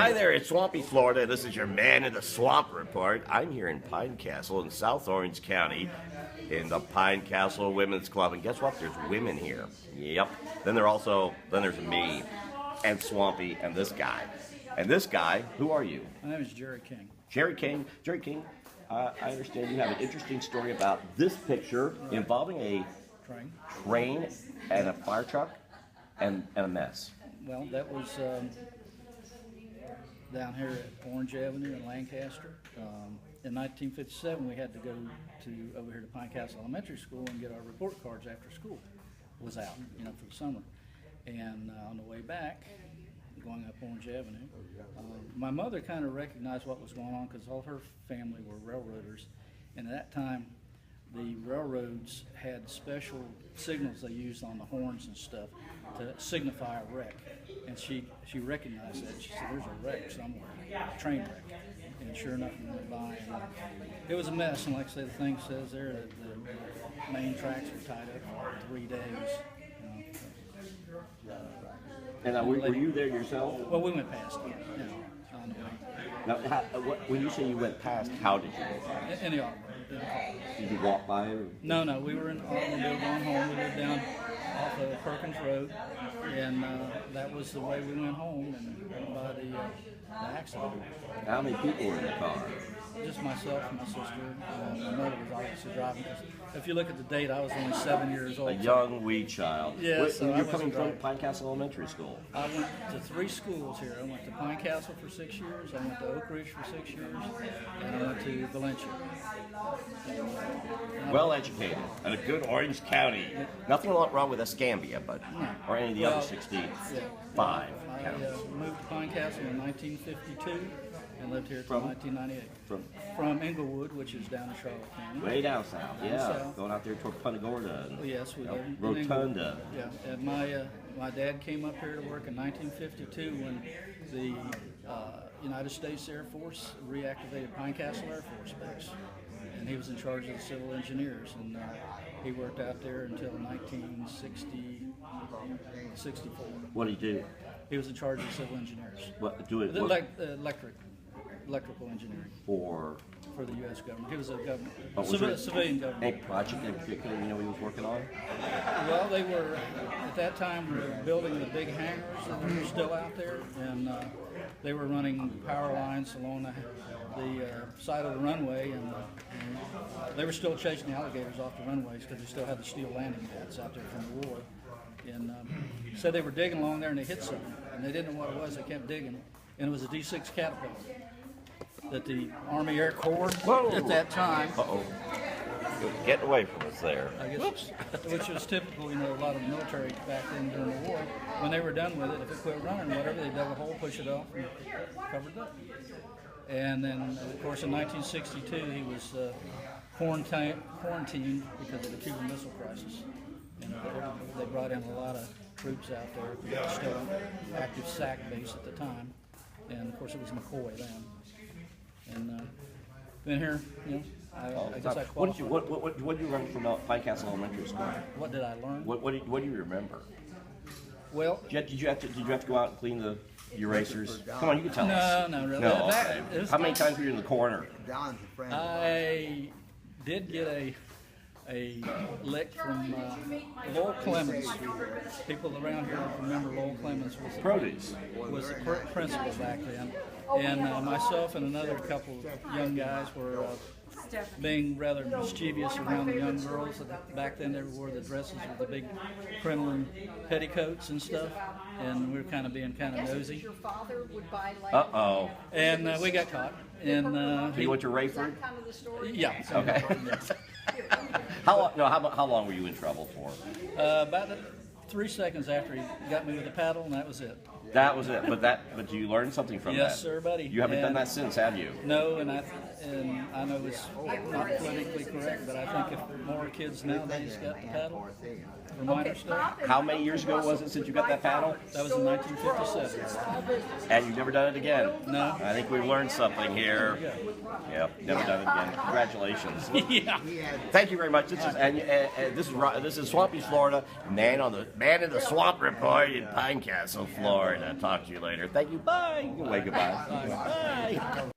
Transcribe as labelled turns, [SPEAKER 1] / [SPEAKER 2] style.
[SPEAKER 1] Hi there, it's Swampy, Florida. This is your Man in the Swamp report. I'm here in Pine Castle in South Orange County in the Pine Castle Women's Club. And guess what? There's women here. Yep. Then there's me and Swampy and this guy. And this guy, who are you?
[SPEAKER 2] My name is Jerry King.
[SPEAKER 1] Jerry King. Jerry King, I understand you have an interesting story about this picture involving a train and a fire truck and a mess.
[SPEAKER 2] Well, that was down here at Orange Avenue in Lancaster. In 1957, we had to go over here to Pine Castle Elementary School and get our report cards after school was out, for the summer. And on the way back, going up Orange Avenue, my mother kind of recognized what was going on because all her family were railroaders, and at that time, the railroads had special signals they used on the horns and stuff to signify a wreck. And she recognized that. She said, "There's a wreck somewhere, a train wreck." And sure enough, we went by, and it was a mess. And like I say, the thing says there that the main tracks were tied up for 3 days.
[SPEAKER 1] And were you there yourself?
[SPEAKER 2] Well, we went past it, on the way.
[SPEAKER 1] Now, when you say you went past, how did you go past?
[SPEAKER 2] In the automobile.
[SPEAKER 1] Did you walk by? Or?
[SPEAKER 2] No, we were in the automobile going home. We lived down off of Perkins Road, and that was the way we went home, and went by the accident.
[SPEAKER 1] How many people were in the car?
[SPEAKER 2] Just myself and my sister. My mother was obviously driving. If you look at the date, I was only 7 years old.
[SPEAKER 1] A young, wee child.
[SPEAKER 2] Yeah, so
[SPEAKER 1] you're coming from Pine Castle Elementary School.
[SPEAKER 2] I went to 3 schools here. I went to Pine Castle for 6 years, I went to Oak Ridge for 6 years, and I went to Valencia.
[SPEAKER 1] Well educated, and a good Orange County. Nothing wrong with Escambia, but or any of the other 65
[SPEAKER 2] I
[SPEAKER 1] counties.
[SPEAKER 2] moved to Pine Castle in 1952 and lived here until 1998. From Inglewood, which is down in Charlotte County.
[SPEAKER 1] Way down south, yeah. Going out there toward Punta Gorda. And,
[SPEAKER 2] yes, we did.
[SPEAKER 1] Rotunda.
[SPEAKER 2] Yeah, and my dad came up here to work in 1952 when the United States Air Force reactivated Pine Castle Air Force Base. And he was in charge of the civil engineers, and he worked out there until 1964.
[SPEAKER 1] What did he do?
[SPEAKER 2] He was in charge of civil engineers. Electrical engineering.
[SPEAKER 1] For
[SPEAKER 2] the U.S. government. He was a government,
[SPEAKER 1] Any
[SPEAKER 2] civilian government.
[SPEAKER 1] project in particular he was working on?
[SPEAKER 2] Well, they were, at that time, we were building the big hangars that are still out there, and they were running power lines along the side of the runway, and they were still chasing the alligators off the runways because they still had the steel landing pads out there from the war. And said they were digging along there and they hit something, and they didn't know what it was. They kept digging, and it was a D6 Caterpillar that the Army Air Corps at that time.
[SPEAKER 1] Get away from us there.
[SPEAKER 2] I guess, which was typical, a lot of the military back then during the war. When they were done with it, if it quit running, whatever, they dug a hole, push it off, and covered it up. And then, of course, in 1962, he was quarantined because of the Cuban Missile Crisis. And they brought in a lot of troops out there. It was still an active SAC base at the time. And, of course, it was McCoy then. And been here, I guess I qualified.
[SPEAKER 1] What did you learn from Pine Castle Elementary School?
[SPEAKER 2] What did I learn?
[SPEAKER 1] What do you remember?
[SPEAKER 2] Well,
[SPEAKER 1] did you have to go out and clean the erasers? Come on, you can tell us.
[SPEAKER 2] No, really.
[SPEAKER 1] No, okay. How many times were you in the corner?
[SPEAKER 2] I did get a lick from Lowell Clemens. People around here remember Lowell Clemens was the principal back then. And myself and another couple of young guys were being rather mischievous around the young girls. Back then they wore the dresses with the big crinoline petticoats and stuff, and we were kind of being kind of nosy.
[SPEAKER 1] Uh-oh.
[SPEAKER 2] And we got caught. And
[SPEAKER 1] so you went to Rayford?
[SPEAKER 2] Yeah.
[SPEAKER 1] Okay. How long were you in trouble for?
[SPEAKER 2] About 3 seconds after he got me with the paddle, and that was it.
[SPEAKER 1] That was it. But you learned something from that.
[SPEAKER 2] Yes, sir, buddy.
[SPEAKER 1] You haven't done that since, have you?
[SPEAKER 2] No, and and I know it's not politically correct, but I think if more kids nowadays got the paddle for minor stuff,
[SPEAKER 1] How many years ago was it since you got that paddle?
[SPEAKER 2] that was in 1957.
[SPEAKER 1] And you've never done it again?
[SPEAKER 2] No.
[SPEAKER 1] I think we've learned something here. Yep, never done it again. Congratulations.
[SPEAKER 2] Yeah.
[SPEAKER 1] Thank you very much. This is Swampy, Florida. Man in the Swamp Report in Pine Castle, Florida. Talk to you later. Thank you. Bye. You can wave goodbye. Bye.